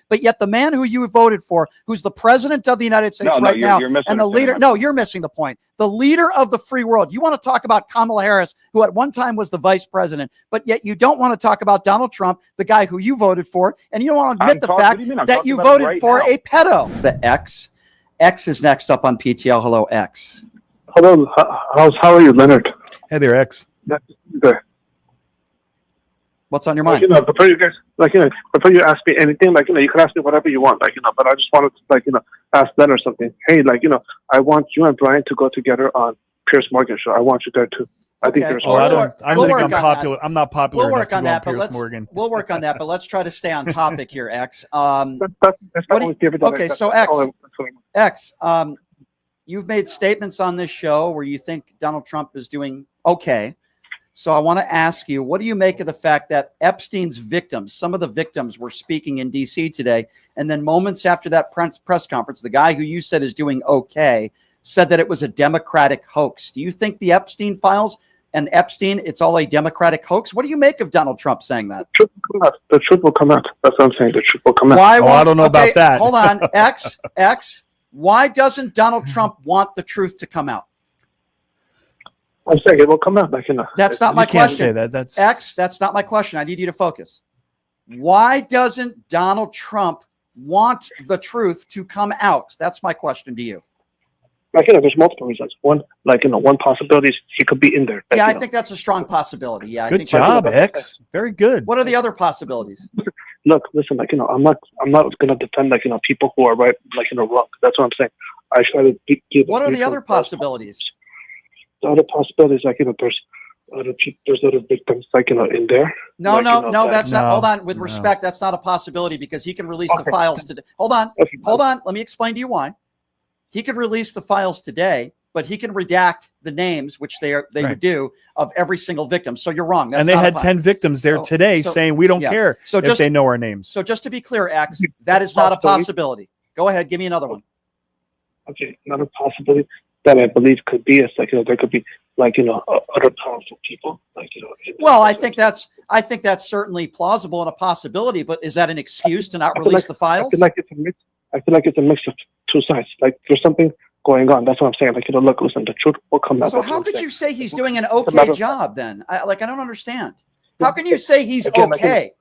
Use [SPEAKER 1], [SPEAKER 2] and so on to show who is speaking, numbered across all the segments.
[SPEAKER 1] But yet the man who you voted for, who's the president of the United States now, and the leader, no, you're missing the point. The leader of the free world. You want to talk about Kamala Harris, who at one time was the vice president, but yet you don't want to talk about Donald Trump, the guy who you voted for, and you don't want to admit the fact that you voted for a pedo. The X is next up on PTL. Hello, X.
[SPEAKER 2] Hello, how are you, Leonard?
[SPEAKER 3] Hey there, X.
[SPEAKER 2] Good.
[SPEAKER 1] What's on your mind?
[SPEAKER 2] Before you guys, before you ask me anything, you can ask me whatever you want, but I just wanted to, ask Leonard something. Hey, I want you and Brian to go together on Piers Morgan show. I want you there too. I think there's.
[SPEAKER 3] I don't think I'm popular. I'm not popular.
[SPEAKER 1] We'll work on that, but we'll work on that. But let's try to stay on topic here, X. Okay, so X, you've made statements on this show where you think Donald Trump is doing okay. So I want to ask you, what do you make of the fact that Epstein's victims, some of the victims, were speaking in D.C. today, and then moments after that press conference, the guy who you said is doing okay said that it was a Democratic hoax? Do you think the Epstein files and Epstein, it's all a Democratic hoax? What do you make of Donald Trump saying that?
[SPEAKER 2] The truth will come out. That's what I'm saying. The truth will come out.
[SPEAKER 3] I don't know about that.
[SPEAKER 1] Hold on, X. Why doesn't Donald Trump want the truth to come out?
[SPEAKER 2] I'm saying it will come out.
[SPEAKER 1] That's not my question.
[SPEAKER 3] Say that.
[SPEAKER 1] X, that's not my question. I need you to focus. Why doesn't Donald Trump want the truth to come out? That's my question to you.
[SPEAKER 2] There's multiple reasons. One, one possibility is he could be in there.
[SPEAKER 1] I think that's a strong possibility. Yeah.
[SPEAKER 3] Good job, X. Very good.
[SPEAKER 1] What are the other possibilities?
[SPEAKER 2] Look, listen, I'm not going to defend, people who are right, wrong. That's what I'm saying. I try to give.
[SPEAKER 1] What are the other possibilities?
[SPEAKER 2] The other possibilities, there's other victims, in there.
[SPEAKER 1] No, that's not. Hold on. With respect, that's not a possibility because he can release the files today. Hold on. Let me explain to you why. He could release the files today, but he can redact the names, which they would do, of every single victim. So you're wrong.
[SPEAKER 3] And they had 10 victims there today saying we don't care if they know our names.
[SPEAKER 1] So just to be clear, X, that is not a possibility. Go ahead. Give me another one.
[SPEAKER 2] Okay, another possibility that I believe could be is there could be other powerful people
[SPEAKER 1] Well, I think that's certainly plausible and a possibility, but is that an excuse to not release the files?
[SPEAKER 2] I feel like it's a mix of two sides. There's something going on. That's what I'm saying. Look, listen, the truth will come out.
[SPEAKER 1] So how could you say he's doing an okay job then? I don't understand. How can you say he's okay?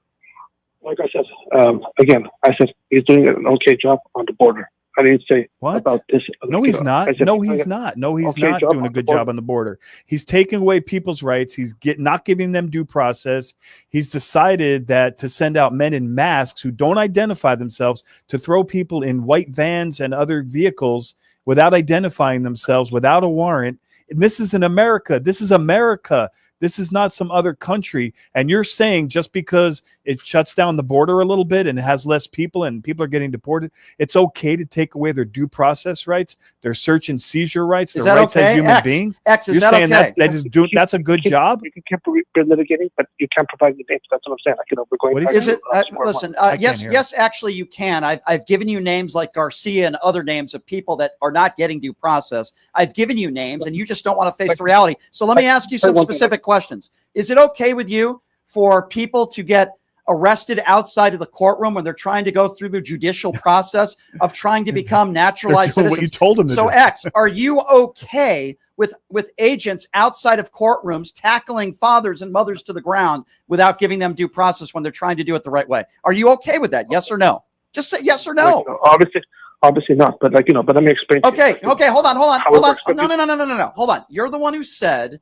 [SPEAKER 2] Like I said, I said he's doing an okay job on the border. I didn't say about this.
[SPEAKER 3] No, he's not. No, he's not. No, he's not doing a good job on the border. He's taking away people's rights. He's not giving them due process. He's decided that to send out men in masks who don't identify themselves to throw people in white vans and other vehicles without identifying themselves, without a warrant. And this is in America. This is America. This is not some other country. And you're saying just because it shuts down the border a little bit and it has less people and people are getting deported, it's okay to take away their due process rights, their search and seizure rights, their rights as human beings?
[SPEAKER 1] You're saying
[SPEAKER 3] that's a good job?
[SPEAKER 2] You can litigating, but you can't provide the names. That's what I'm saying. We're going.
[SPEAKER 1] Is it? Listen, yes, actually you can. I've given you names like Garcia and other names of people that are not getting due process. I've given you names and you just don't want to face the reality. So let me ask you some specific questions. Is it okay with you for people to get arrested outside of the courtroom when they're trying to go through the judicial process of trying to become naturalized citizens?
[SPEAKER 3] What you told them to do.
[SPEAKER 1] X, are you okay with agents outside of courtrooms tackling fathers and mothers to the ground without giving them due process when they're trying to do it the right way? Are you okay with that? Yes or no? Just say yes or no.
[SPEAKER 2] Obviously not. But but let me explain.
[SPEAKER 1] Okay. Hold on. No. Hold on. You're the one who said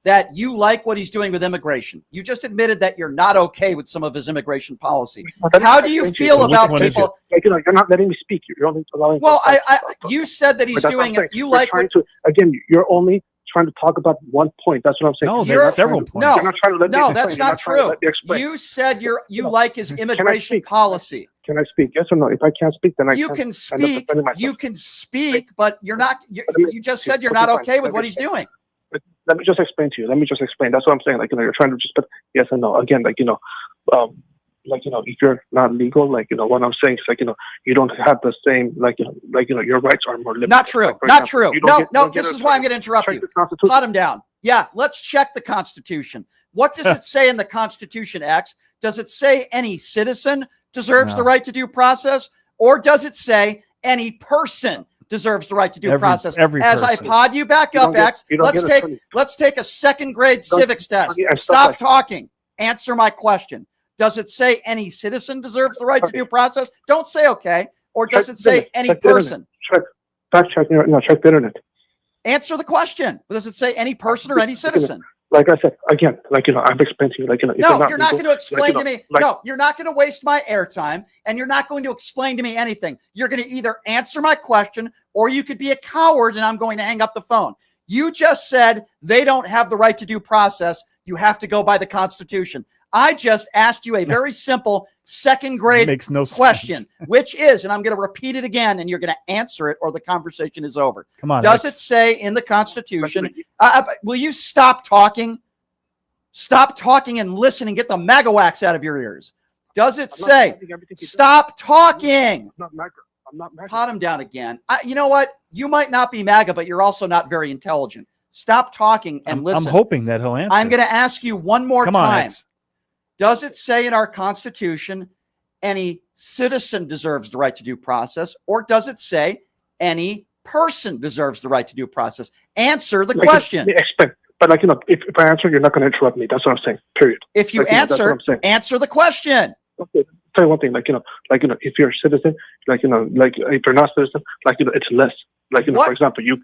[SPEAKER 1] that you like what he's doing with immigration. You just admitted that you're not okay with some of his immigration policy. How do you feel about people?
[SPEAKER 2] You're not letting me speak. You're only allowing.
[SPEAKER 1] Well, you said that he's doing it. You like
[SPEAKER 2] you're only trying to talk about one point. That's what I'm saying.
[SPEAKER 3] No, there's several points.
[SPEAKER 1] No, that's not true. You said you like his immigration policy.
[SPEAKER 2] Can I speak? Yes or no? If I can't speak, then
[SPEAKER 1] you can speak. You can speak, but you're not. You just said you're not okay with what he's doing.
[SPEAKER 2] Let me just explain to you. That's what I'm saying. You're trying to just put yes and no. Again, if you're not legal, what I'm saying is you don't have the same, your rights are more limited.
[SPEAKER 1] Not true. Not true. No, this is why I'm going to interrupt you. Cut him down. Yeah, let's check the Constitution. What does it say in the Constitution, X? Does it say any citizen deserves the right to due process, or does it say any person deserves the right to due process? As I pod you back up, X, let's take a second grade civics test. Stop talking. Answer my question. Does it say any citizen deserves the right to due process? Don't say okay. Or does it say any person?
[SPEAKER 2] Fact check. Check the internet.
[SPEAKER 1] Answer the question. Does it say any person or any citizen?
[SPEAKER 2] Like I said, again, I've explained to you,
[SPEAKER 1] no, you're not going to explain to me. No, you're not going to waste my airtime, and you're not going to explain to me anything. You're going to either answer my question, or you could be a coward, and I'm going to hang up the phone. You just said they don't have the right to due process. You have to go by the Constitution. I just asked you a very simple second grade question, which is, and I'm going to repeat it again, and you're going to answer it or the conversation is over.
[SPEAKER 3] Come on.
[SPEAKER 1] Does it say in the Constitution, will you stop talking? Stop talking and listen and get the MAGA wax out of your ears. Does it say, stop talking?
[SPEAKER 2] I'm not MAGA.
[SPEAKER 1] Pot him down again. You know what? You might not be MAGA, but you're also not very intelligent. Stop talking and listen.
[SPEAKER 3] I'm hoping that he'll answer.
[SPEAKER 1] I'm going to ask you one more time.
[SPEAKER 3] On,
[SPEAKER 1] does it say in our Constitution any citizen deserves the right to due process, or does it say any person deserves the right to due process? Answer the question.
[SPEAKER 2] But if I answer, you're not going to interrupt me. That's what I'm saying. Period.
[SPEAKER 1] If you answer the question.
[SPEAKER 2] Okay. Tell you one thing. If you're a citizen, if you're not a citizen, it's less. For example, you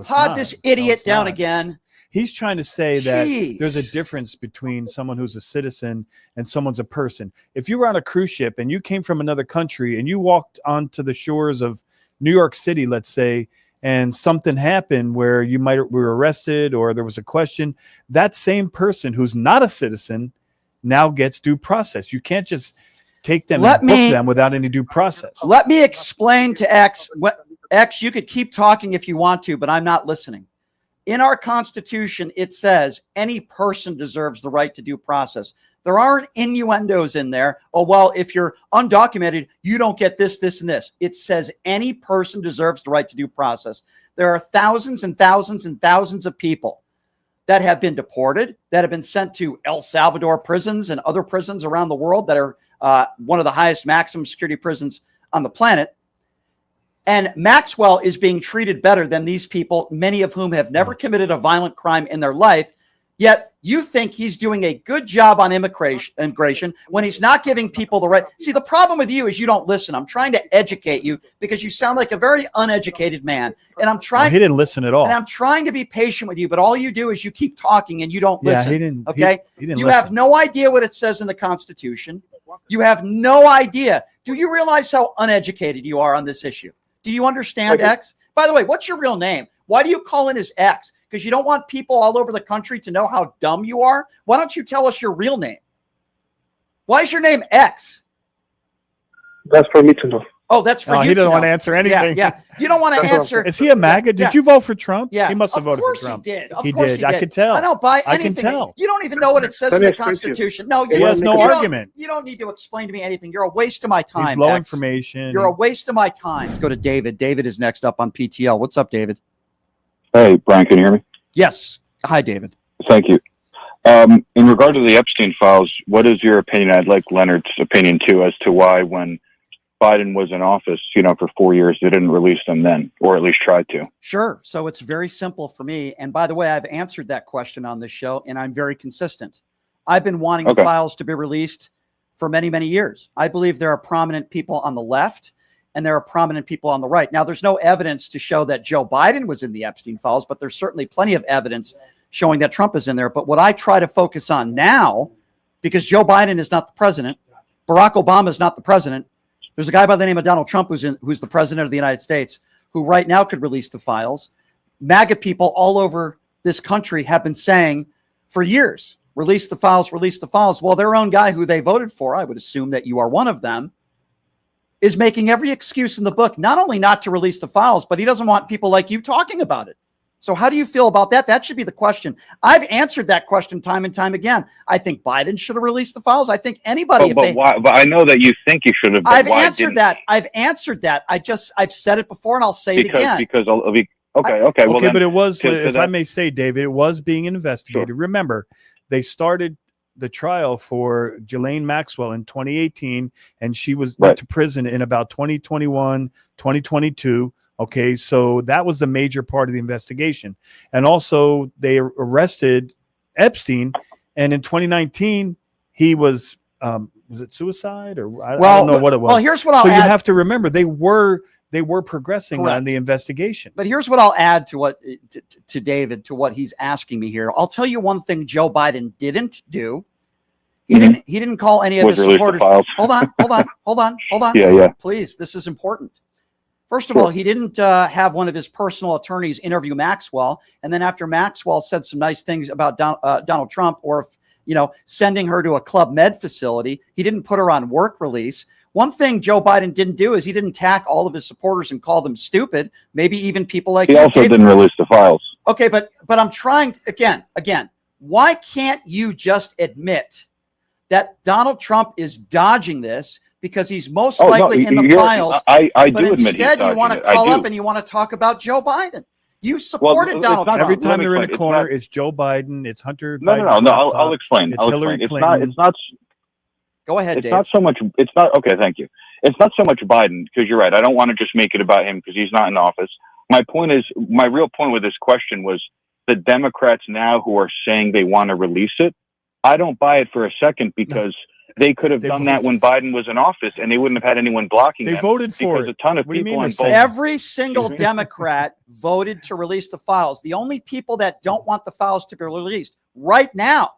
[SPEAKER 1] pod this idiot down again.
[SPEAKER 3] He's trying to say that there's a difference between someone who's a citizen and someone's a person. If you were on a cruise ship and you came from another country and you walked onto the shores of New York City, let's say, and something happened where you were arrested or there was a question, that same person who's not a citizen now gets due process. You can't just take them and book them without any due process.
[SPEAKER 1] Let me explain to X. X, you could keep talking if you want to, but I'm not listening. In our Constitution, it says any person deserves the right to due process. There aren't innuendos in there. Oh, well, if you're undocumented, you don't get this, this, and this. It says any person deserves the right to due process. There are thousands and thousands and thousands of people that have been deported, that have been sent to El Salvador prisons and other prisons around the world that are one of the highest maximum security prisons on the planet. And Maxwell is being treated better than these people, many of whom have never committed a violent crime in their life. Yet you think he's doing a good job on immigration when he's not giving people the right. See, the problem with you is you don't listen. I'm trying to educate you because you sound like a very uneducated man. And I'm trying.
[SPEAKER 3] Well, he didn't listen at all.
[SPEAKER 1] And I'm trying to be patient with you, but all you do is you keep talking and you don't listen.
[SPEAKER 3] Yeah, he didn't.
[SPEAKER 1] Okay.
[SPEAKER 3] He didn't
[SPEAKER 1] you
[SPEAKER 3] listen.
[SPEAKER 1] have no idea what it says in the Constitution. You have no idea. Do you realize how uneducated you are on this issue? Do you understand, X? By the way, what's your real name? Why do you call in as X? Because you don't want people all over the country to know how dumb you are? Why don't you tell us your real name? Why is your name X?
[SPEAKER 2] That's for me to know.
[SPEAKER 1] Oh, that's for you.
[SPEAKER 3] He doesn't want to answer anything.
[SPEAKER 1] Yeah. You don't want to answer.
[SPEAKER 3] Is he a MAGA? Did you vote for Trump?
[SPEAKER 1] Yeah.
[SPEAKER 3] He must have voted for Trump.
[SPEAKER 1] He did. Of
[SPEAKER 3] he
[SPEAKER 1] course
[SPEAKER 3] did. I could tell.
[SPEAKER 1] I don't buy anything.
[SPEAKER 3] I can tell.
[SPEAKER 1] You don't even know what it says in the Constitution. No,
[SPEAKER 3] he has no argument.
[SPEAKER 1] You don't need to explain to me anything. You're a waste of my time.
[SPEAKER 3] He's low information.
[SPEAKER 1] You're a waste of my time. Let's go to David. David is next up on PTL. What's up, David?
[SPEAKER 4] Hey, Brian, can you hear me?
[SPEAKER 1] Yes. Hi, David.
[SPEAKER 4] Thank you. In regard to the Epstein files, what is your opinion? I'd like Leonard's opinion too, as to why when Biden was in office, for 4 years, they didn't release them then, or at least tried to.
[SPEAKER 1] Sure. So it's very simple for me. And by the way, I've answered that question on this show, and I'm very consistent. I've been wanting the files to be released for many, many years. I believe there are prominent people on the left and there are prominent people on the right. Now, there's no evidence to show that Joe Biden was in the Epstein files, but there's certainly plenty of evidence showing that Trump is in there. But what I try to focus on now, because Joe Biden is not the president, Barack Obama is not the president, there's a guy by the name of Donald Trump who's the president of the United States, who right now could release the files. MAGA people all over this country have been saying for years, release the files, release the files. Well, their own guy who they voted for, I would assume that you are one of them, is making every excuse in the book, not only not to release the files, but he doesn't want people like you talking about it. So how do you feel about that? That should be the question. I've answered that question time and time again. I think Biden should have released the files. I think anybody.
[SPEAKER 4] But why? But I know that you think you should have.
[SPEAKER 1] I've answered that. I've answered that. I've said it before, and I'll say it again.
[SPEAKER 4] Okay.
[SPEAKER 3] But it was, if I may say, David, it was being investigated. Remember, they started the trial for Ghislaine Maxwell in 2018, and she went
[SPEAKER 4] Right.
[SPEAKER 3] to prison in about 2021, 2022. Okay, so that was the major part of the investigation. And also they arrested Epstein, and in 2019 he was it suicide or I don't know what it was.
[SPEAKER 1] Well, here's what I'll
[SPEAKER 3] so
[SPEAKER 1] add.
[SPEAKER 3] you have to remember they were progressing
[SPEAKER 1] Correct.
[SPEAKER 3] on the investigation.
[SPEAKER 1] But here's what I'll add to what to David, to what he's asking me here. I'll tell you one thing Joe Biden didn't do. He didn't call any of his supporters. Hold on.
[SPEAKER 4] Yeah.
[SPEAKER 1] Please, this is important. First of all, he didn't have one of his personal attorneys interview Maxwell, and then after Maxwell said some nice things about Donald Trump, or sending her to a Club Med facility, he didn't put her on work release. One thing Joe Biden didn't do is he didn't attack all of his supporters and call them stupid. Maybe even people like
[SPEAKER 4] he also didn't release the files.
[SPEAKER 1] Okay, but I'm trying to, again. Why can't you just admit that Donald Trump is dodging this because he's most likely in the files?
[SPEAKER 4] I
[SPEAKER 1] but
[SPEAKER 4] do admit
[SPEAKER 1] instead you want to call up and you want to talk about Joe Biden. You supported Donald Trump.
[SPEAKER 3] Every time they're in a corner, it's Joe Biden, it's Hunter
[SPEAKER 4] Biden. No. I'll explain.
[SPEAKER 3] It's Hillary Clinton.
[SPEAKER 4] It's not.
[SPEAKER 1] Go ahead,
[SPEAKER 4] Dave.
[SPEAKER 1] It's not.
[SPEAKER 4] Okay, thank you. It's not so much Biden, because you're right. I don't want to just make it about him because he's not in office. My real point with this question was the Democrats now who are saying they want to release it. I don't buy it for a second, because they could have done that when Biden was in office and they wouldn't have had anyone blocking them.
[SPEAKER 3] They voted for it.
[SPEAKER 4] A ton of people on both.
[SPEAKER 1] Every single Democrat voted to release the files. The only people that don't want the files to be released right now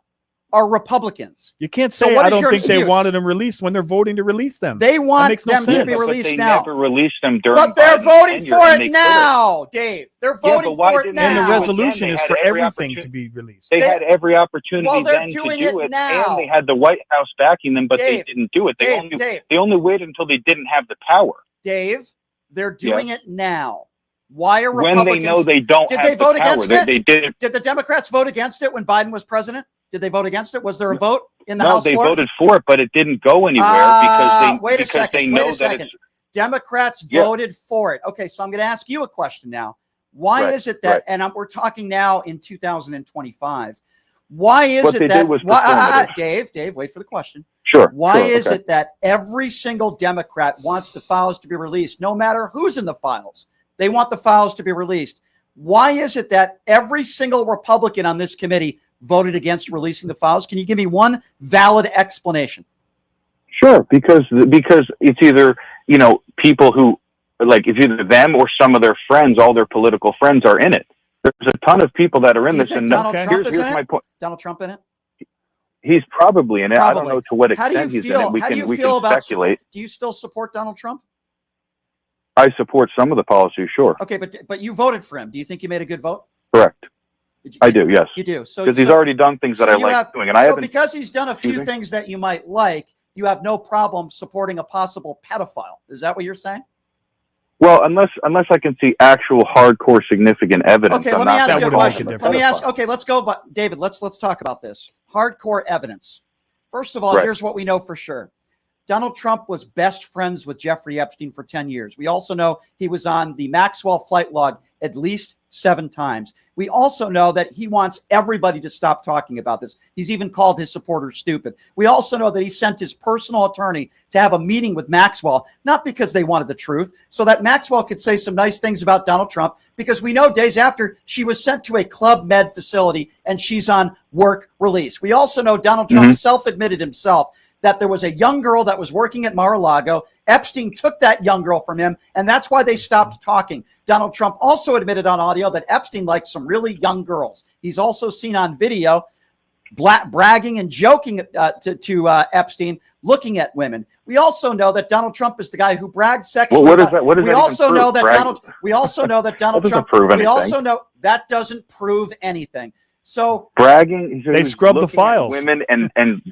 [SPEAKER 1] are Republicans.
[SPEAKER 3] You can't say I don't think they wanted them released when they're voting to release them.
[SPEAKER 1] They want them to be released now.
[SPEAKER 4] They never released them during.
[SPEAKER 1] But they're voting for it now, Dave. They're voting for it now.
[SPEAKER 3] And the resolution is for everything to be released.
[SPEAKER 4] They had every opportunity then to do it,
[SPEAKER 1] now.
[SPEAKER 4] And they had the White House backing them, but they didn't do it. They only waited until they didn't have the power.
[SPEAKER 1] Dave, they're doing it now. Why are Republicans?
[SPEAKER 4] When they know they don't have the power.
[SPEAKER 1] Did they vote against it?
[SPEAKER 4] They did.
[SPEAKER 1] Did the Democrats vote against it when Biden was president? Did they vote against it? Was there a vote in the House?
[SPEAKER 4] No, they voted for it, but it didn't go anywhere because they know that it's.
[SPEAKER 1] Democrats voted for it. Okay, so I'm going to ask you a question now. Why is it that, and we're talking now in 2025, why is it that, Dave, wait for the question.
[SPEAKER 4] Sure.
[SPEAKER 1] Why is it that every single Democrat wants the files to be released, no matter who's in the files? They want the files to be released. Why is it that every single Republican on this committee voted against releasing the files? Can you give me one valid explanation?
[SPEAKER 4] Sure, because it's either, people who, like, it's either them or some of their friends, all their political friends are in it. There's a ton of people that are in this. And here's my point.
[SPEAKER 1] Donald Trump in it?
[SPEAKER 4] He's probably in it. I don't know to what extent he's in it. We can speculate.
[SPEAKER 1] Do you still support Donald Trump?
[SPEAKER 4] I support some of the policies, sure.
[SPEAKER 1] Okay, but you voted for him. Do you think you made a good vote?
[SPEAKER 4] Correct. I do, yes.
[SPEAKER 1] You do. So
[SPEAKER 4] because he's already done things that I like doing, and I haven't.
[SPEAKER 1] Because he's done a few things that you might like, you have no problem supporting a possible pedophile. Is that what you're saying?
[SPEAKER 4] Well, unless I can see actual hardcore significant evidence.
[SPEAKER 1] Okay, let me ask you a question. Okay, let's go, David. Let's talk about this. Hardcore evidence. First of all, here's what we know for sure. Donald Trump was best friends with Jeffrey Epstein for 10 years. We also know he was on the Maxwell flight log at least 7 times. We also know that he wants everybody to stop talking about this. He's even called his supporters stupid. We also know that he sent his personal attorney to have a meeting with Maxwell, not because they wanted the truth, so that Maxwell could say some nice things about Donald Trump, because we know days after she was sent to a Club Med facility and she's on work release. We also know Donald Trump self-admitted himself that there was a young girl that was working at Mar-a-Lago. Epstein took that young girl from him, and that's why they stopped talking. Donald Trump also admitted on audio that Epstein liked some really young girls. He's also seen on video bragging and joking to Epstein, looking at women. We also know that Donald Trump is the guy who bragged sexually.
[SPEAKER 4] Well, what does
[SPEAKER 1] we
[SPEAKER 4] that
[SPEAKER 1] also
[SPEAKER 4] even
[SPEAKER 1] know
[SPEAKER 4] prove?
[SPEAKER 1] that we also know that Donald Trump. We also know that doesn't prove anything. So
[SPEAKER 4] bragging,
[SPEAKER 3] they scrubbed the files.
[SPEAKER 4] Women and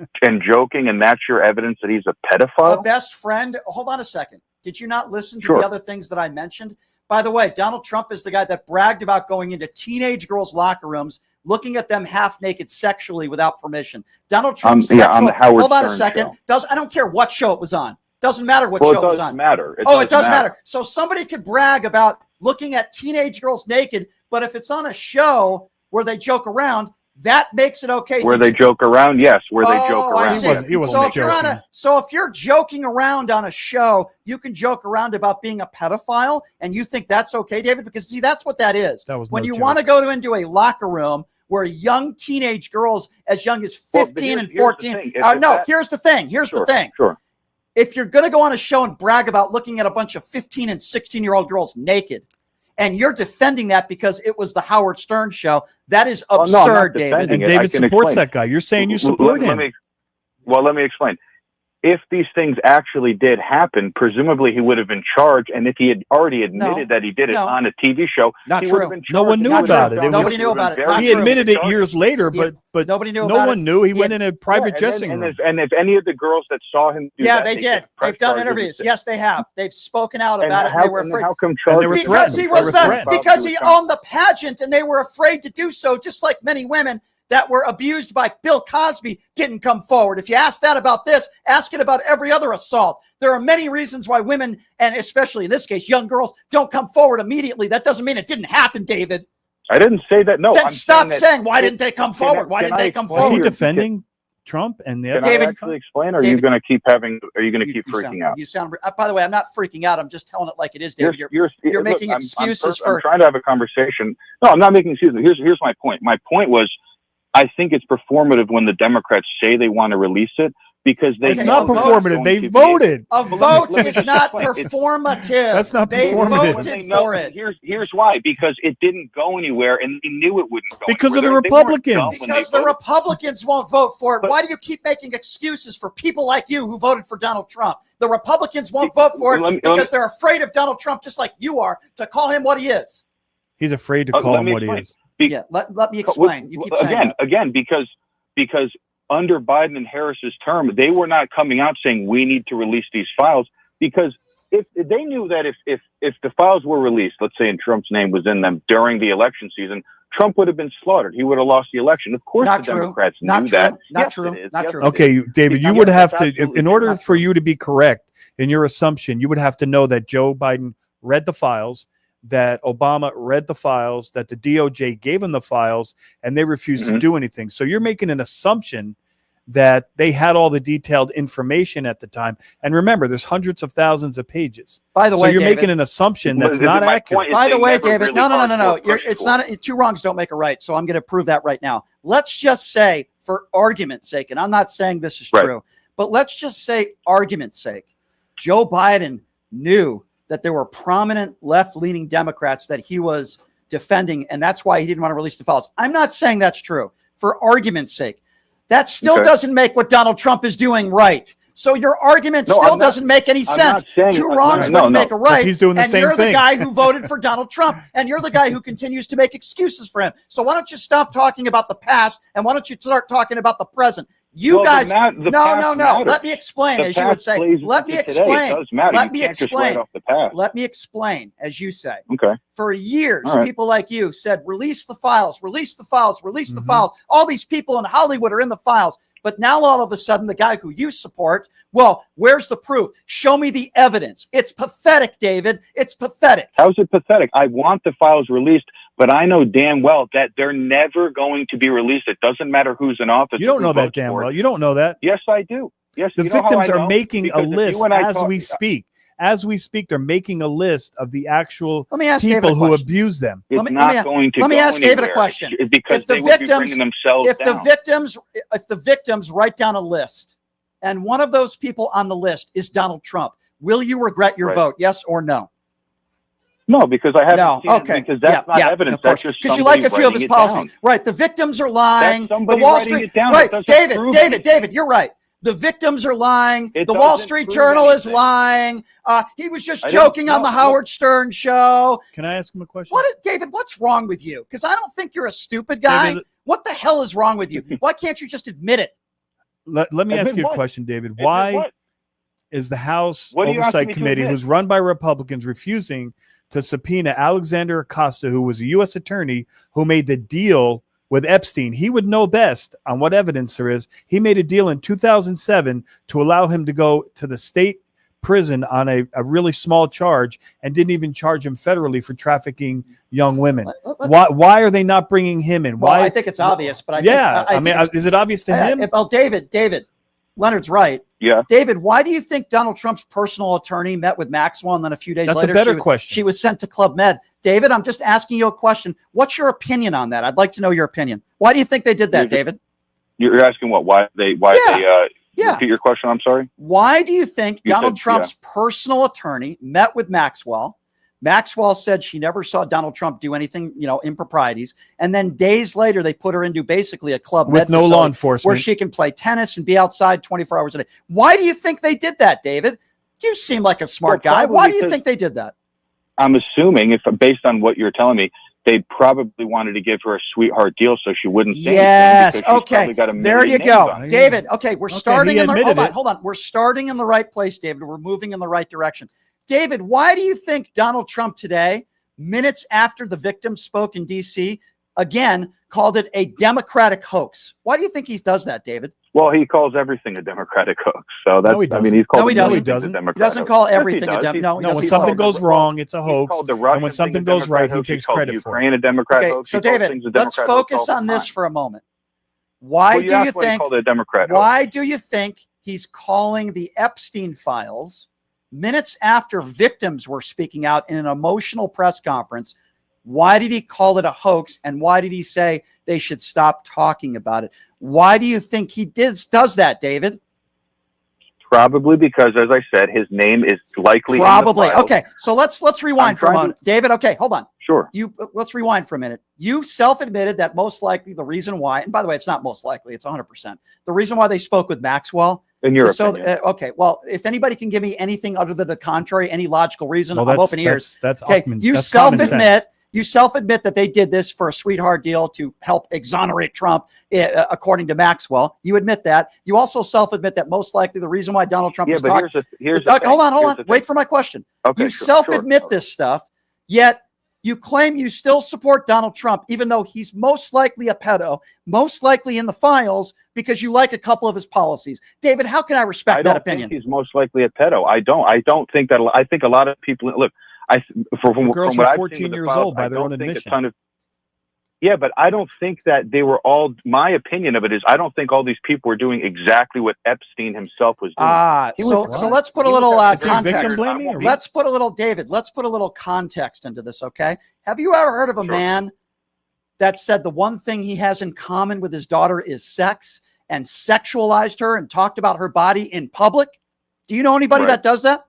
[SPEAKER 4] joking, and that's your evidence that he's a pedophile.
[SPEAKER 1] A best friend. Hold on a second. Did you not listen to the other things that I mentioned? By the way, Donald Trump is the guy that bragged about going into teenage girls' locker rooms, looking at them half naked sexually without permission. Donald Trump.
[SPEAKER 4] On the Howard
[SPEAKER 1] hold on a
[SPEAKER 4] Stern
[SPEAKER 1] second.
[SPEAKER 4] show.
[SPEAKER 1] I don't care what show it was on. Doesn't matter what show it was on.
[SPEAKER 4] It does matter.
[SPEAKER 1] So somebody could brag about looking at teenage girls naked, but if it's on a show where they joke around, That makes it okay.
[SPEAKER 4] Where they joke around, yes. Where they joke
[SPEAKER 1] I
[SPEAKER 4] around.
[SPEAKER 1] see.
[SPEAKER 3] He wasn't
[SPEAKER 1] So if you're
[SPEAKER 3] joking.
[SPEAKER 1] if you're joking around on a show, you can joke around about being a pedophile, and you think that's okay, David? Because see, that's what that is.
[SPEAKER 3] That was
[SPEAKER 1] when
[SPEAKER 3] no
[SPEAKER 1] you
[SPEAKER 3] joke.
[SPEAKER 1] want to go into a locker room where young teenage girls as young as 15 and 14. Here's the thing. Here's the thing.
[SPEAKER 4] Sure.
[SPEAKER 1] If you're going to go on a show and brag about looking at a bunch of 15 and 16-year-old girls naked, and you're defending that because it was the Howard Stern show, that is absurd, David.
[SPEAKER 3] And David supports that guy. You're saying you support him.
[SPEAKER 4] Let me explain. If these things actually did happen, presumably he would have been charged. And if he had already admitted that he did it on a TV show,
[SPEAKER 1] not
[SPEAKER 4] he
[SPEAKER 1] true.
[SPEAKER 4] would have been charged.
[SPEAKER 3] No one knew about it.
[SPEAKER 1] Nobody knew about it.
[SPEAKER 3] He admitted it years later, but
[SPEAKER 1] nobody knew.
[SPEAKER 3] No one knew. He went in a private dressing room.
[SPEAKER 4] And if any of the girls that saw him,
[SPEAKER 1] they did. They've done interviews. Yes, they have. They've spoken out about it. And they were afraid.
[SPEAKER 4] How come charged?
[SPEAKER 1] Because he owned the pageant, and they were afraid to do so. Just like many women that were abused by Bill Cosby didn't come forward. If you ask that about this, ask it about every other assault. There are many reasons why women, and especially in this case, young girls, don't come forward immediately. That doesn't mean it didn't happen, David.
[SPEAKER 4] I didn't say that. No.
[SPEAKER 1] Then stop saying, why didn't they come forward? Why didn't they come forward?
[SPEAKER 3] Was he defending Trump and the other?
[SPEAKER 4] Can I actually explain, or are you going to keep freaking out?
[SPEAKER 1] You sound. By the way, I'm not freaking out. I'm just telling it like it is, David. You're making excuses for.
[SPEAKER 4] I'm trying to have a conversation. No, I'm not making excuses. Here's my point. My point was, I think it's performative when the Democrats say they want to release it because they.
[SPEAKER 3] It's not performative. They voted.
[SPEAKER 1] A vote is not performative.
[SPEAKER 3] That's not
[SPEAKER 1] they
[SPEAKER 3] performative.
[SPEAKER 1] Voted for it.
[SPEAKER 4] Here's why. Because it didn't go anywhere, and they knew it wouldn't go.
[SPEAKER 3] Because of the Republicans.
[SPEAKER 1] Because the Republicans won't vote for it. Why do you keep making excuses for people like you who voted for Donald Trump? The Republicans won't vote for it because they're afraid of Donald Trump, just like you are, to call him what he is.
[SPEAKER 3] He's afraid to call him what he is.
[SPEAKER 1] Let me explain. You keep saying
[SPEAKER 4] again, because under Biden and Harris's term, they were not coming out saying we need to release these files, because if they knew that if the files were released, let's say, and Trump's name was in them during the election season, Trump would have been slaughtered. He would have lost the election. Of course, the Democrats knew that.
[SPEAKER 1] Not true.
[SPEAKER 3] Okay, David, you would have to, in order for you to be correct in your assumption, you would have to know that Joe Biden read the files, that Obama read the files, that the DOJ gave him the files, and they refused to do anything. So you're making an assumption that they had all the detailed information at the time. And remember, there's hundreds of thousands of pages.
[SPEAKER 1] By the way,
[SPEAKER 3] so you're
[SPEAKER 1] David,
[SPEAKER 3] making an assumption that's not accurate.
[SPEAKER 1] By the way, David, no. It's not. Two wrongs don't make a right. So I'm going to prove that right now. Let's just say, for argument's sake, and I'm not saying this is true, but let's just say, argument's sake, Joe Biden knew that there were prominent left-leaning Democrats that he was defending, and that's why he didn't want to release the files. I'm not saying that's true. For argument's sake, that still doesn't make what Donald Trump is doing right. So your argument doesn't make any sense. Two wrongs wouldn't make a right.
[SPEAKER 3] He's doing the same thing.
[SPEAKER 1] And you're the guy who voted for Donald Trump, and you're the guy who continues to make excuses for him. So why don't you stop talking about the past, and why don't you start talking about the present? No. Let me explain, as you would say. Let me explain. Let me explain, as you say.
[SPEAKER 4] Okay.
[SPEAKER 1] For years, people like you said, release the files, release the files, release the files. All these people in Hollywood are in the files. But now all of a sudden, the guy who you support, well, where's the proof? Show me the evidence. It's pathetic, David. It's pathetic.
[SPEAKER 4] How's it pathetic? I want the files released, but I know damn well that they're never going to be released. It doesn't matter who's in office.
[SPEAKER 3] You don't know that damn well. You don't know that.
[SPEAKER 4] Yes, I do. Yes,
[SPEAKER 3] the victims are making a list as we speak. As we speak, they're making a list of the actual people who abuse them.
[SPEAKER 1] Let me ask David a question.
[SPEAKER 4] Because they would be bringing themselves down.
[SPEAKER 1] If the victims write down a list, and one of those people on the list is Donald Trump, will you regret your vote? Yes or no?
[SPEAKER 4] No, because I haven't seen it, because that's not evidence. That's just
[SPEAKER 1] because you like a few of his policies. Right. The victims are lying. The Wall Street. Right. David, you're right. The victims are lying. The Wall Street Journal is lying. He was just joking on the Howard Stern show.
[SPEAKER 3] Can I ask him a question?
[SPEAKER 1] David, what's wrong with you? Because I don't think you're a stupid guy. David, what the hell is wrong with you? Why can't you just admit it?
[SPEAKER 3] Let me ask you a question, David. Why is the House Oversight Committee, who's run by Republicans, refusing to subpoena Alexander Acosta, who was a U.S. attorney who made the deal with Epstein? He would know best on what evidence there is. He made a deal in 2007 to allow him to go to the state prison on a really small charge and didn't even charge him federally for trafficking young women. Why are they not bringing him in?
[SPEAKER 1] Well,
[SPEAKER 3] Why?
[SPEAKER 1] I think it's obvious, but
[SPEAKER 3] I mean, is it obvious to him?
[SPEAKER 1] Well, David, Leonard's right.
[SPEAKER 4] Yeah.
[SPEAKER 1] David, why do you think Donald Trump's personal attorney met with Maxwell and then a few days later
[SPEAKER 3] That's a better question.
[SPEAKER 1] She was sent to Club Med? David, I'm just asking you a question. What's your opinion on that? I'd like to know your opinion. Why do you think they did that, David? You're
[SPEAKER 4] asking what? Why they repeat your question? I'm sorry.
[SPEAKER 1] Why do you think Donald Trump's personal attorney met with Maxwell? Maxwell said she never saw Donald Trump do anything, improprieties. And then days later, they put her into basically a Club Med
[SPEAKER 3] with no law enforcement
[SPEAKER 1] where she can play tennis and be outside 24 hours a day. Why do you think they did that, David? You seem like a smart guy. Why do you think they did that?
[SPEAKER 4] I'm assuming, based on what you're telling me, they probably wanted to give her a sweetheart deal so she wouldn't say anything.
[SPEAKER 1] Okay. There you go. David, okay, we're starting in the hold on. We're starting in the right place, David. We're moving in the right direction. David, why do you think Donald Trump today, minutes after the victim spoke in D.C., again, called it a Democratic hoax? Why do you think he does that, David?
[SPEAKER 4] Well, he calls everything a Democratic hoax. So that's, he's called
[SPEAKER 1] he doesn't. He doesn't call everything a Democratic.
[SPEAKER 3] No, when something goes wrong, it's a hoax. And when something goes right, he takes credit for it.
[SPEAKER 4] A Democrat hoax.
[SPEAKER 1] So, David, let's focus on this for a moment. Why do you think he's calling the Epstein files minutes after victims were speaking out in an emotional press conference? Why did he call it a hoax? And why did he say they should stop talking about it? Why do you think he does that, David?
[SPEAKER 4] Probably because, as I said, his name is likely
[SPEAKER 1] probably. Okay, so let's rewind for a moment. David, okay, hold on.
[SPEAKER 4] Sure.
[SPEAKER 1] Let's rewind for a minute. You self-admitted that most likely the reason why, and by the way, it's not most likely, it's 100%. The reason why they spoke with Maxwell,
[SPEAKER 4] in your opinion.
[SPEAKER 1] Okay, well, if anybody can give me anything other than the contrary, any logical reason, I'm open ears.
[SPEAKER 3] That's
[SPEAKER 1] okay. You self-admit that they did this for a sweetheart deal to help exonerate Trump, according to Maxwell. You admit that. You also self-admit that most likely the reason why Donald Trump was talking. Hold on. Wait for my question.
[SPEAKER 4] Okay,
[SPEAKER 1] you self-admit this stuff, yet you claim you still support Donald Trump, even though he's most likely a pedo, most likely in the files, because you like a couple of his policies. David, how can I respect that opinion?
[SPEAKER 4] I don't think he's most likely a pedo. I don't think that. I think a lot of people look. From
[SPEAKER 3] girls
[SPEAKER 4] what
[SPEAKER 3] were
[SPEAKER 4] I've
[SPEAKER 3] 14
[SPEAKER 4] seen
[SPEAKER 3] years
[SPEAKER 4] the files,
[SPEAKER 3] old by their own admission.
[SPEAKER 4] Yeah, but I don't think that they were all. My opinion of it is, I don't think all these people were doing exactly what Epstein himself was doing.
[SPEAKER 1] So let's put a little context.
[SPEAKER 3] Blaming,
[SPEAKER 1] let's put a little, David. Let's put a little context into this. Okay. Have you ever heard of a man that said the one thing he has in common with his daughter is sex, and sexualized her and talked about her body in public? Do you know anybody that does that?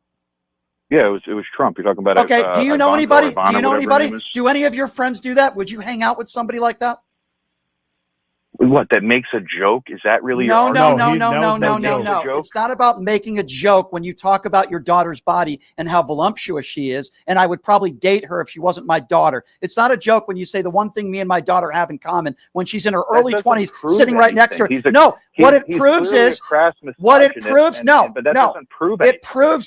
[SPEAKER 4] Yeah, it was Trump. You're talking about
[SPEAKER 1] do you know anybody? Do you know anybody? Do any of your friends do that? Would you hang out with somebody like that?
[SPEAKER 4] What, that makes a joke? Is that really
[SPEAKER 1] no.
[SPEAKER 4] joke?
[SPEAKER 1] It's not about making a joke when you talk about your daughter's body and how voluptuous she is, and I would probably date her if she wasn't my daughter. It's not a joke when you say the one thing me and my daughter have in common when she's in her early 20s sitting right next to her. What it proves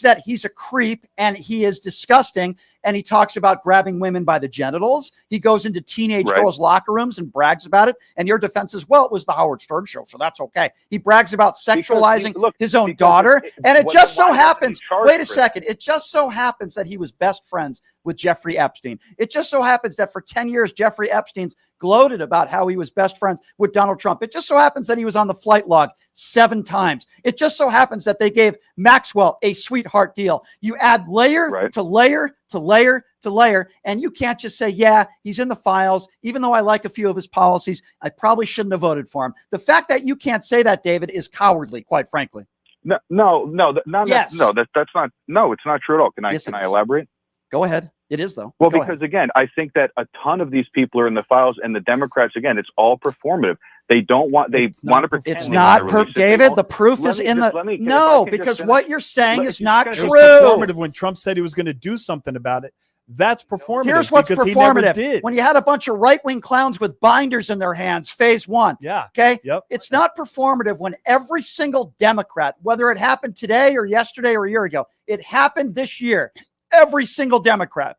[SPEAKER 1] that he's a creep and he is disgusting, and he talks about grabbing women by the genitals. He goes into teenage girls' locker rooms and brags about it. And your defense is, well, it was the Howard Stern show, so that's okay. He brags about sexualizing his own daughter. And it just so happens, wait a second, it just so happens that he was best friends with Jeffrey Epstein. It just so happens that for 10 years, Jeffrey Epstein's gloated about how he was best friends with Donald Trump. It just so happens that he was on the flight log 7 times. It just so happens that they gave Maxwell a sweetheart deal. You add layer to layer to layer to layer, and you can't just say, yeah, he's in the files. Even though I like a few of his policies, I probably shouldn't have voted for him. The fact that you can't say that, David, is cowardly, quite frankly.
[SPEAKER 4] That's not. No, it's not true at all. Can I elaborate?
[SPEAKER 1] Go ahead. It is, though.
[SPEAKER 4] Well, because again, I think that a ton of these people are in the files, and the Democrats, again, it's all performative. They don't want. They want to pretend.
[SPEAKER 1] It's not, David. The proof is in the. No, because what you're saying is not true.
[SPEAKER 3] Performative. When Trump said he was going to do something about it, that's performative.
[SPEAKER 1] Here's what's performative. When you had a bunch of right-wing clowns with binders in their hands, phase 1.
[SPEAKER 3] Yeah.
[SPEAKER 1] Okay. Yep. It's not performative when every single Democrat, whether it happened today or yesterday or a year ago, it happened this year. Every single Democrat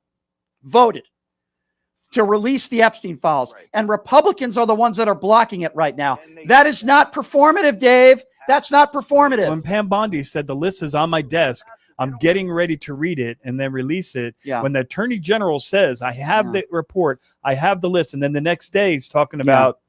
[SPEAKER 1] voted to release the Epstein files. And Republicans are the ones that are blocking it right now. That is not performative, Dave. That's not performative.
[SPEAKER 3] When Pam Bondi said the list is on my desk, I'm getting ready to read it and then release it.
[SPEAKER 1] Yeah.
[SPEAKER 3] When the attorney general says, I have the report, I have the list. And then the next day he's talking about,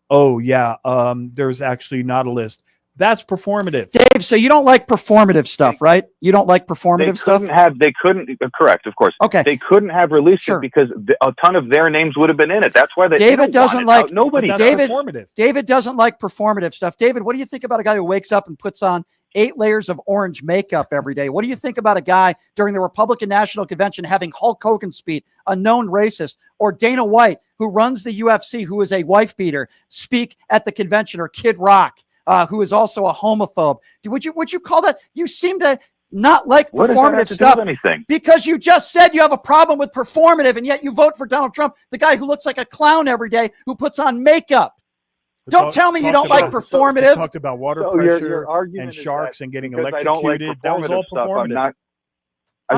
[SPEAKER 3] there's actually not a list. That's performative.
[SPEAKER 1] Dave, so you don't like performative stuff, right? You don't like performative stuff?
[SPEAKER 4] They couldn't, correct, of course.
[SPEAKER 1] Okay.
[SPEAKER 4] They couldn't have released it because a ton of their names would have been in it. That's why
[SPEAKER 1] David doesn't like,
[SPEAKER 4] nobody.
[SPEAKER 1] David doesn't like performative stuff. David, what do you think about a guy who wakes up and puts on 8 layers of orange makeup every day? What do you think about a guy during the Republican National Convention having Hulk Hogan speak, a known racist, or Dana White, who runs the UFC, who is a wife beater, speak at the convention, or Kid Rock, who is also a homophobe? Would you call that? You seem to not like performative stuff because you just said you have a problem with performative, and yet you vote for Donald Trump, the guy who looks like a clown every day, who puts on makeup. Don't tell me you don't like performative.
[SPEAKER 3] Talked about water pressure and sharks and getting electrocuted. That was all performative.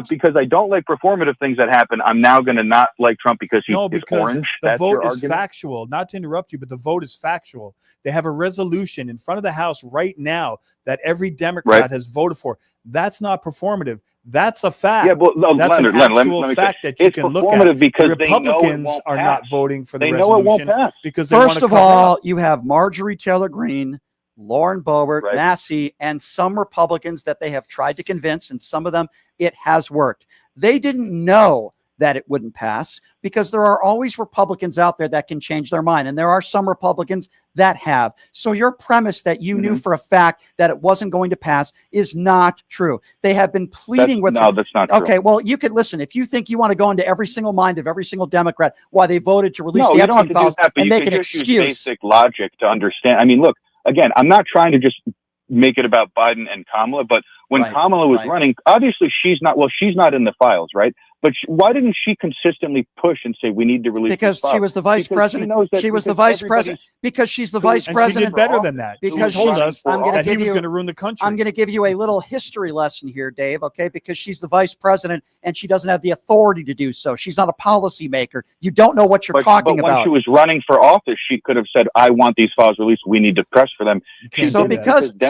[SPEAKER 4] Because I don't like performative things that happen, I'm now going to not like Trump because he's orange.
[SPEAKER 3] The vote is factual. Not to interrupt you, but the vote is factual. They have a resolution in front of the House right now that every Democrat has voted for. That's not performative. That's a fact.
[SPEAKER 4] Yeah, well,
[SPEAKER 3] that's
[SPEAKER 4] Leonard,
[SPEAKER 3] an actual fact that you can look at.
[SPEAKER 4] Because
[SPEAKER 3] the Republicans are not voting for the resolution.
[SPEAKER 4] They know it won't pass.
[SPEAKER 3] Because
[SPEAKER 1] first of all, you have Marjorie Taylor Greene, Lauren Boebert, Massey, and some Republicans that they have tried to convince, and some of them it has worked. They didn't know that it wouldn't pass because there are always Republicans out there that can change their mind, and there are some Republicans that have. So your premise that you knew for a fact that it wasn't going to pass is not true. They have been pleading with.
[SPEAKER 4] No, that's not true.
[SPEAKER 1] Okay, well, you could listen. If you think you want to go into every single mind of every single Democrat why they voted to release the Epstein files and make an excuse.
[SPEAKER 4] Basic logic to understand. I mean, look, again, I'm not trying to just make it about Biden and Kamala, but when Kamala was running, obviously she's not in the files, right? But why didn't she consistently push and say we need to release?
[SPEAKER 1] Because she was the vice president. She was the vice president because she's the vice president.
[SPEAKER 3] She did better than that.
[SPEAKER 1] Because
[SPEAKER 3] she told us that he was
[SPEAKER 1] going
[SPEAKER 3] to ruin the country.
[SPEAKER 1] I'm going to give you a little history lesson here, Dave. Okay, because she's the vice president and she doesn't have the authority to do so. She's not a policymaker. You don't know what you're talking about.
[SPEAKER 4] But when she was running for office, she could have said, "I want these files released. We need to press for them."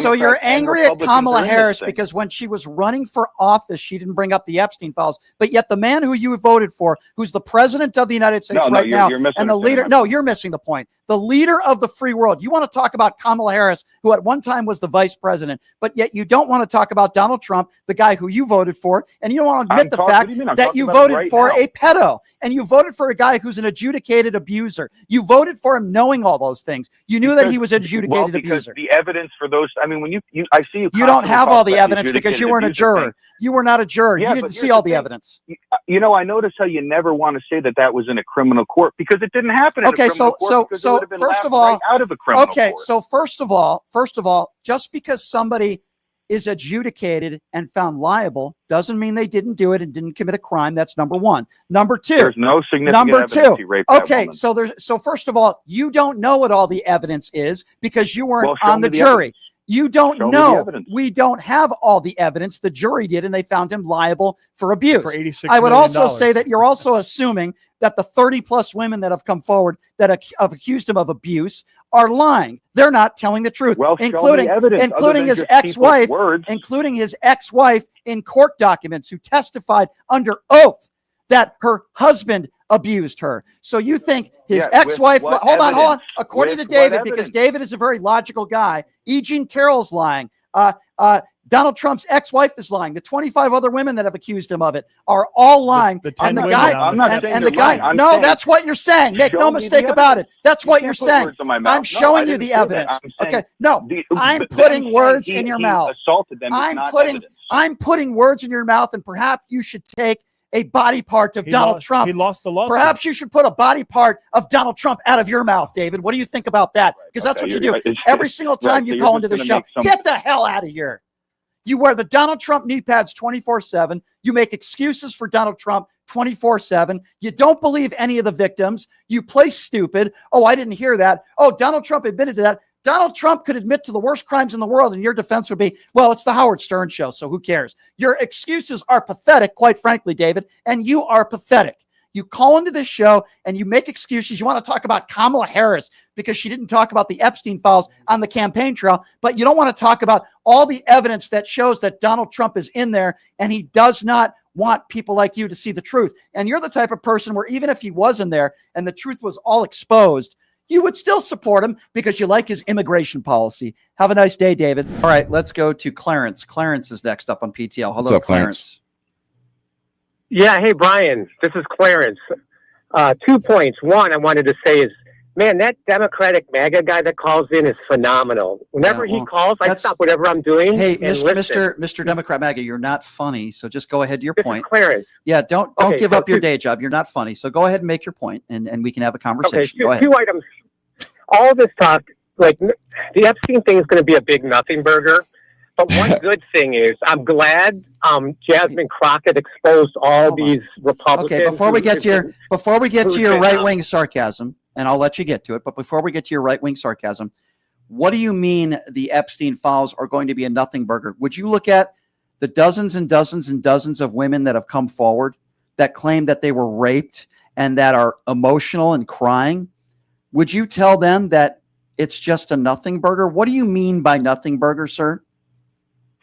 [SPEAKER 1] So you're angry at Kamala Harris because when she was running for office, she didn't bring up the Epstein files, but yet the man who you voted for, who's the president of the United States now, and the leader. No, you're missing the point. The leader of the free world. You want to talk about Kamala Harris, who at one time was the vice president, but yet you don't want to talk about Donald Trump, the guy who you voted for, and you don't want to admit the fact that you voted for a pedo, and you voted for a guy who's an adjudicated abuser. You voted for him knowing all those things. You knew that he was an adjudicated abuser.
[SPEAKER 4] The evidence for those, I mean, I see you
[SPEAKER 1] don't have all the evidence because you weren't a juror. You were not a juror. You didn't see all the evidence.
[SPEAKER 4] You know, I notice how you never want to say that was in a criminal court because it didn't happen in a criminal court. So
[SPEAKER 1] first of all,
[SPEAKER 4] out of a criminal court.
[SPEAKER 1] So first of all, just because somebody is adjudicated and found liable doesn't mean they didn't do it and didn't commit a crime. That's number one. Number two,
[SPEAKER 4] there's no significant evidence he raped that woman.
[SPEAKER 1] So first of all, you don't know what all the evidence is because you weren't on the jury. You don't know. We don't have all the evidence. The jury did, and they found him liable for abuse.
[SPEAKER 3] For $86
[SPEAKER 1] I would
[SPEAKER 3] million.
[SPEAKER 1] also say that you're also assuming that the 30+ women that have come forward that have accused him of abuse are lying. They're not telling the truth, including his ex-wife, in court documents who testified under oath that her husband abused her. So you think his ex-wife, hold on. According to David, because David is a very logical guy, E. Jean Carroll's lying. Donald Trump's ex-wife is lying. The 25 other women that have accused him of it are all lying. That's what you're saying. Make no mistake about it. That's what you're saying. I'm showing you the evidence. Okay. No, I'm putting words in your mouth. I'm putting words in your mouth, and perhaps you should take a body part of Donald Trump.
[SPEAKER 3] He lost the lawsuit.
[SPEAKER 1] Perhaps you should put a body part of Donald Trump out of your mouth, David. What do you think about that? Because that's what you do every single time you call into the show. Get the hell out of here. You wear the Donald Trump knee pads 24/7. You make excuses for Donald Trump 24/7. You don't believe any of the victims. You play stupid. Oh, I didn't hear that. Oh, Donald Trump admitted to that. Donald Trump could admit to the worst crimes in the world, and your defense would be, well, it's the Howard Stern show, so who cares? Your excuses are pathetic, quite frankly, David, and you are pathetic. You call into this show and you make excuses. You want to talk about Kamala Harris because she didn't talk about the Epstein files on the campaign trail, but you don't want to talk about all the evidence that shows that Donald Trump is in there and he does not want people like you to see the truth. And you're the type of person where even if he was in there and the truth was all exposed, you would still support him because you like his immigration policy. Have a nice day, David. All right, let's go to Clarence. Clarence is next up on PTL. Hello,
[SPEAKER 5] up,
[SPEAKER 1] Clarence.
[SPEAKER 6] Yeah, hey, Brian, this is Clarence. 2 points. One, I wanted to say is, man, that Democratic MAGA guy that calls in is phenomenal. Whenever he calls, I stop whatever I'm doing.
[SPEAKER 1] Hey,
[SPEAKER 6] and
[SPEAKER 1] Mr. Democrat MAGA, you're not funny, so just go ahead to your point.
[SPEAKER 6] Clarence.
[SPEAKER 1] Yeah, don't give up your day job. You're not funny, so go ahead and make your point, and we can have a conversation.
[SPEAKER 6] Okay,
[SPEAKER 1] go ahead.
[SPEAKER 6] Two items. All this talk, like the Epstein thing is going to be a big nothing burger. But one good thing is I'm glad Jasmine Crockett exposed all these Republicans.
[SPEAKER 1] Okay, before we get to your right-wing sarcasm, and I'll let you get to it, but before we get to your right-wing sarcasm, what do you mean the Epstein files are going to be a nothing burger? Would you look at the dozens and dozens and dozens of women that have come forward that claim that they were raped and that are emotional and crying? Would you tell them that it's just a nothing burger? What do you mean by nothing burger, sir?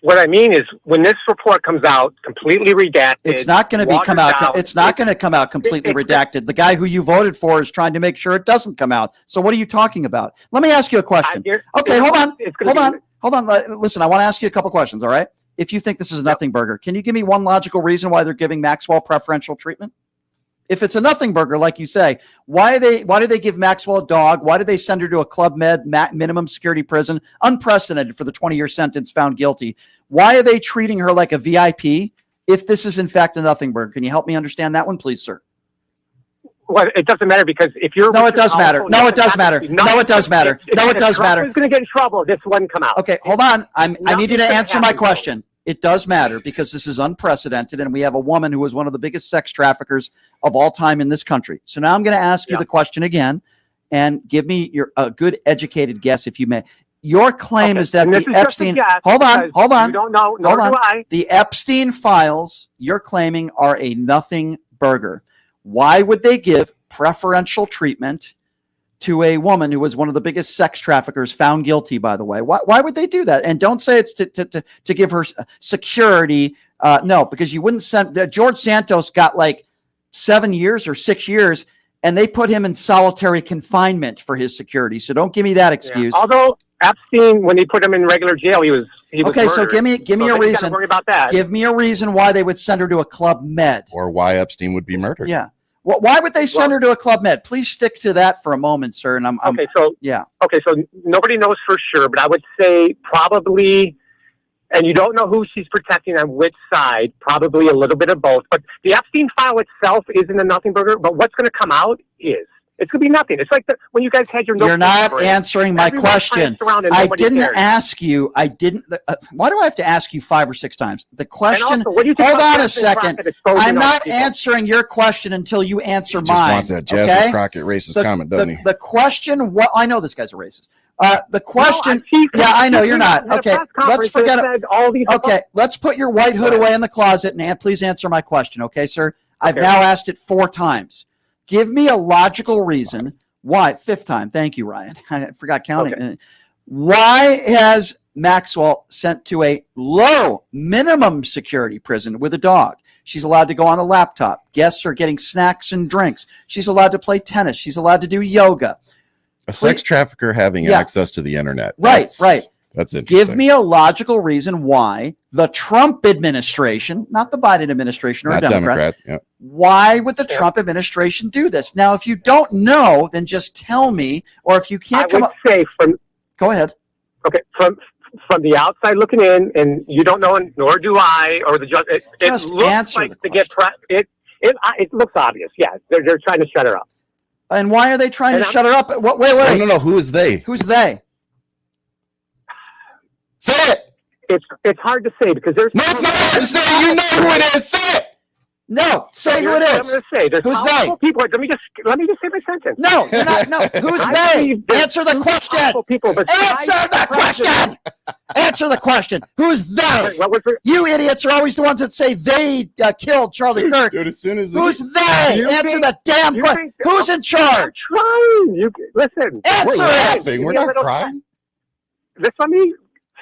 [SPEAKER 6] What I mean is when this report comes out completely redacted,
[SPEAKER 1] it's not going to come out. It's not going to come out completely redacted. The guy who you voted for is trying to make sure it doesn't come out. So what are you talking about? Let me ask you a question. Okay, hold on. Listen, I want to ask you a couple questions. All right. If you think this is a nothing burger, can you give me one logical reason why they're giving Maxwell preferential treatment? If it's a nothing burger, like you say, why do they give Maxwell a dog? Why did they send her to a Club Med minimum security prison, unprecedented for the 20-year sentence, found guilty? Why are they treating her like a VIP if this is in fact a nothing burger? Can you help me understand that one, please, sir?
[SPEAKER 6] Well, it doesn't matter because if you're
[SPEAKER 1] it does matter. No, it does matter. No, it does matter. No, it does matter.
[SPEAKER 6] Who's going to get in trouble if this wouldn't come out?
[SPEAKER 1] Okay, hold on. I need you to answer my question. It does matter because this is unprecedented, and we have a woman who was one of the biggest sex traffickers of all time in this country. So now I'm going to ask you the question again, and give me a good educated guess, if you may. Your claim is that the Epstein. Hold on.
[SPEAKER 6] You don't know. Nor do I.
[SPEAKER 1] The Epstein files you're claiming are a nothing burger. Why would they give preferential treatment to a woman who was one of the biggest sex traffickers, found guilty, by the way? Why would they do that? And don't say it's to give her security. No, because you wouldn't send. George Santos got like 7 years or 6 years, and they put him in solitary confinement for his security. So don't give me that excuse.
[SPEAKER 6] Yeah. Although Epstein, when they put him in regular jail, he was
[SPEAKER 1] okay.
[SPEAKER 6] Murdered.
[SPEAKER 1] So give me a reason.
[SPEAKER 6] Worry about that.
[SPEAKER 1] Give me a reason why they would send her to a Club Med,
[SPEAKER 5] or why Epstein would be murdered.
[SPEAKER 1] Yeah. Why would they send her to a Club Med? Please stick to that for a moment, sir. And
[SPEAKER 6] okay. So nobody knows for sure, but I would say probably, and you don't know who she's protecting on which side. Probably a little bit of both. But the Epstein file itself isn't a nothing burger. But what's going to come out is. It's going to be nothing. It's like when you guys had your.
[SPEAKER 1] You're not answering my question. I didn't ask you. I didn't. Why do I have to ask you 5 or 6 times? The question.
[SPEAKER 6] Also,
[SPEAKER 1] hold on a second. I'm not answering your question until you answer mine.
[SPEAKER 5] Just wants that Jasmine Crockett racist comment, doesn't he?
[SPEAKER 1] The question. What I know this guy's a racist. The question. Yeah, I know you're not. Okay, let's forget it. Okay, let's put your white hood away in the closet and please answer my question. Okay, sir. I've now asked it 4 times. Give me a logical reason why. 5th time. Thank you, Ryan. I forgot counting. Okay. Why has Maxwell sent to a low minimum security prison with a dog? She's allowed to go on a laptop. Guests are getting snacks and drinks. She's allowed to play tennis. She's allowed to do yoga.
[SPEAKER 5] A sex trafficker having access to the internet.
[SPEAKER 1] Right.
[SPEAKER 5] That's interesting.
[SPEAKER 1] Give me a logical reason why the Trump administration, not the Biden administration or a Democrat, why would the Trump administration do this? Now, if you don't know, then just tell me, or if you can't go ahead.
[SPEAKER 6] Okay, from the outside looking in, and you don't know, nor do I, or the judge. It looks like to get it looks obvious. Yeah, they're trying to shut her up.
[SPEAKER 1] And why are they trying to shut her up? Wait.
[SPEAKER 5] No. Who is they?
[SPEAKER 1] Who's they?
[SPEAKER 5] Say it.
[SPEAKER 6] It's hard to say because there's.
[SPEAKER 5] No, it's not hard to say. You know who it is. Say it.
[SPEAKER 1] No, say who it
[SPEAKER 6] I'm
[SPEAKER 1] is.
[SPEAKER 6] going to say. There's
[SPEAKER 1] Who's
[SPEAKER 6] powerful people. Let me just say my sentence.
[SPEAKER 1] No, you're not. No, who's
[SPEAKER 6] I
[SPEAKER 1] they?
[SPEAKER 6] believe there's
[SPEAKER 1] Answer the
[SPEAKER 6] two
[SPEAKER 1] question.
[SPEAKER 6] powerful people besides
[SPEAKER 1] Answer the question. Answer the question. Who's they?
[SPEAKER 6] Wait, what was it?
[SPEAKER 1] You idiots are always the ones that say they killed Charlie Kirk.
[SPEAKER 5] Dude, as soon as
[SPEAKER 1] Who's they?
[SPEAKER 6] You
[SPEAKER 1] Answer
[SPEAKER 6] think-
[SPEAKER 1] the damn
[SPEAKER 6] you
[SPEAKER 1] question.
[SPEAKER 6] think-
[SPEAKER 1] Who's in charge?
[SPEAKER 6] Trying. You listen.
[SPEAKER 1] Answer
[SPEAKER 6] Wait,
[SPEAKER 1] it.
[SPEAKER 5] laughing, we're
[SPEAKER 6] give me a
[SPEAKER 5] not
[SPEAKER 6] little
[SPEAKER 5] crying.
[SPEAKER 6] Just let me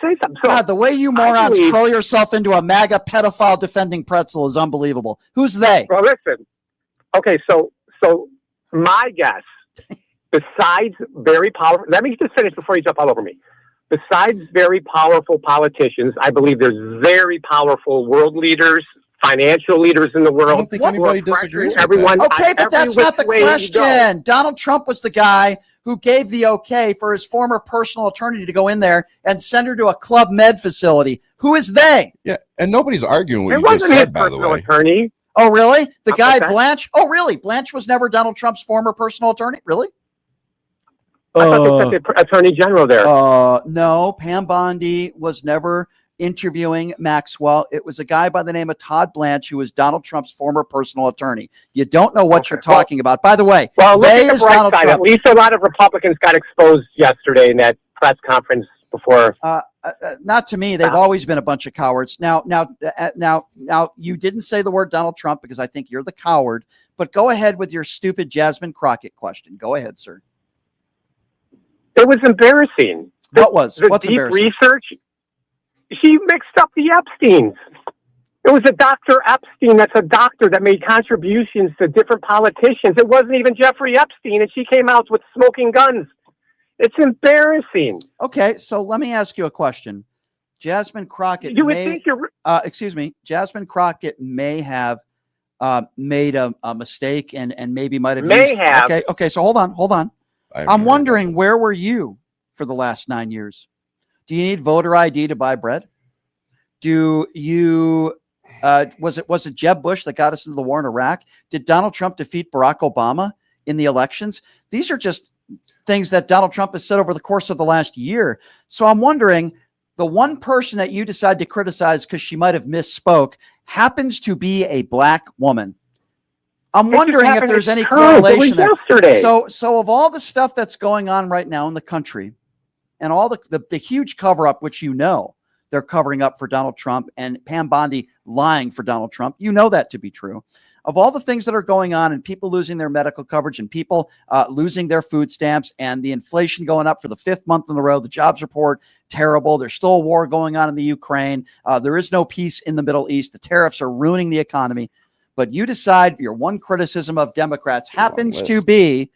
[SPEAKER 6] say something. So,
[SPEAKER 1] God, the way you morons
[SPEAKER 6] believe-
[SPEAKER 1] curl yourself into a MAGA pedophile defending pretzel is unbelievable. Who's they?
[SPEAKER 6] well, listen. Okay, so my guess, besides very powerful, let me just finish before you jump all over me. Besides very powerful politicians, I believe there's very powerful world leaders, financial leaders in the
[SPEAKER 5] I
[SPEAKER 6] world.
[SPEAKER 5] don't think
[SPEAKER 6] who are
[SPEAKER 5] anybody
[SPEAKER 6] pressuring
[SPEAKER 5] disagrees with
[SPEAKER 6] everyone.
[SPEAKER 5] that.
[SPEAKER 1] Okay, but
[SPEAKER 6] every
[SPEAKER 1] that's not the
[SPEAKER 6] which way you go.
[SPEAKER 1] question. Donald Trump was the guy who gave the okay for his former personal attorney to go in there and send her to a Club Med facility. Who is they?
[SPEAKER 5] Yeah, and nobody's arguing what
[SPEAKER 6] It
[SPEAKER 5] you just
[SPEAKER 6] wasn't his
[SPEAKER 5] said, by the
[SPEAKER 6] personal
[SPEAKER 5] way.
[SPEAKER 6] attorney.
[SPEAKER 1] Oh, really? The guy
[SPEAKER 6] Okay.
[SPEAKER 1] Blanche? Oh, really? Blanche was never Donald Trump's former personal attorney? Really?
[SPEAKER 6] I thought they sent the attorney general there.
[SPEAKER 1] No, Pam Bondi was never interviewing Maxwell. It was a guy by the name of Todd Blanche, who was Donald Trump's former personal attorney. You don't know what
[SPEAKER 6] Okay.
[SPEAKER 1] you're talking about. By the way,
[SPEAKER 6] Well, look
[SPEAKER 1] they
[SPEAKER 6] at
[SPEAKER 1] is
[SPEAKER 6] the bright
[SPEAKER 1] Donald
[SPEAKER 6] side. At
[SPEAKER 1] Trump.
[SPEAKER 6] least a lot of Republicans got exposed yesterday in that press conference before.
[SPEAKER 1] Not to me. They've always been a bunch of cowards. Now, you didn't say the word Donald Trump because I think you're the coward. But go ahead with your stupid Jasmine Crockett question. Go ahead, sir.
[SPEAKER 6] It was embarrassing.
[SPEAKER 1] What's
[SPEAKER 6] deep
[SPEAKER 1] embarrassing?
[SPEAKER 6] research? She mixed up the Epsteins. It was a Dr. Epstein that's a doctor that made contributions to different politicians. It wasn't even Jeffrey Epstein, and she came out with smoking guns. It's embarrassing.
[SPEAKER 1] Okay, so let me ask you a question. Jasmine Crockett
[SPEAKER 6] You would
[SPEAKER 1] may,
[SPEAKER 6] think you're.
[SPEAKER 1] excuse me, Jasmine Crockett may have made a mistake and maybe might have
[SPEAKER 6] May
[SPEAKER 1] used,
[SPEAKER 6] have.
[SPEAKER 1] Okay, so hold on.
[SPEAKER 5] I haven't
[SPEAKER 1] I'm
[SPEAKER 5] heard
[SPEAKER 1] wondering, where were you for the last 9 years? Do you need voter ID to buy bread? Do you was it Jeb Bush that got us into the war in Iraq? Did Donald Trump defeat Barack Obama in the elections? These are just things that Donald Trump has said over the course of the last year. So I'm wondering, the one person that you decide to criticize because she might have misspoke happens to be a black woman. I'm wondering if there's any correlation there.
[SPEAKER 6] Yesterday.
[SPEAKER 1] So of all the stuff that's going on right now in the country and all the huge cover up, which they're covering up for Donald Trump and Pam Bondi lying for Donald Trump, that to be true. Of all the things that are going on and people losing their medical coverage and people losing their food stamps and the inflation going up for the 5th month in a row, the jobs report, terrible. There's still a war going on in the Ukraine. There is no peace in the Middle East. The tariffs are ruining the economy. But you decide your one criticism of Democrats happens to be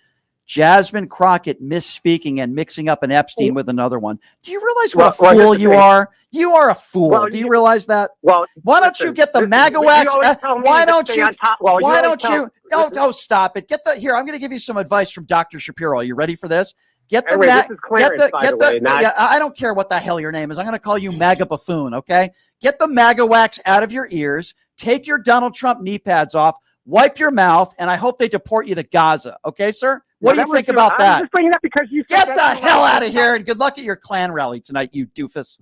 [SPEAKER 1] Jasmine Crockett misspeaking and mixing up an Epstein with another one. Do you realize what a fool you are? You are a fool.
[SPEAKER 6] Well,
[SPEAKER 1] Do you realize that?
[SPEAKER 6] Well,
[SPEAKER 1] why don't you get the MAGA wax? Why don't you? Why don't you? Oh, stop it. Here, I'm going to give you some advice from Dr. Shapiro. Are you ready for this? Get the I don't care what the hell your name is. I'm going to call you MAGA buffoon. Okay. Get the MAGA wax out of your ears. Take your Donald Trump knee pads off. Wipe your mouth, and I hope they deport you to Gaza. Okay, sir? What do you think about that?
[SPEAKER 6] I'm just bringing that because you
[SPEAKER 1] Get the hell out of here, and good luck at your Klan rally tonight, you doofus.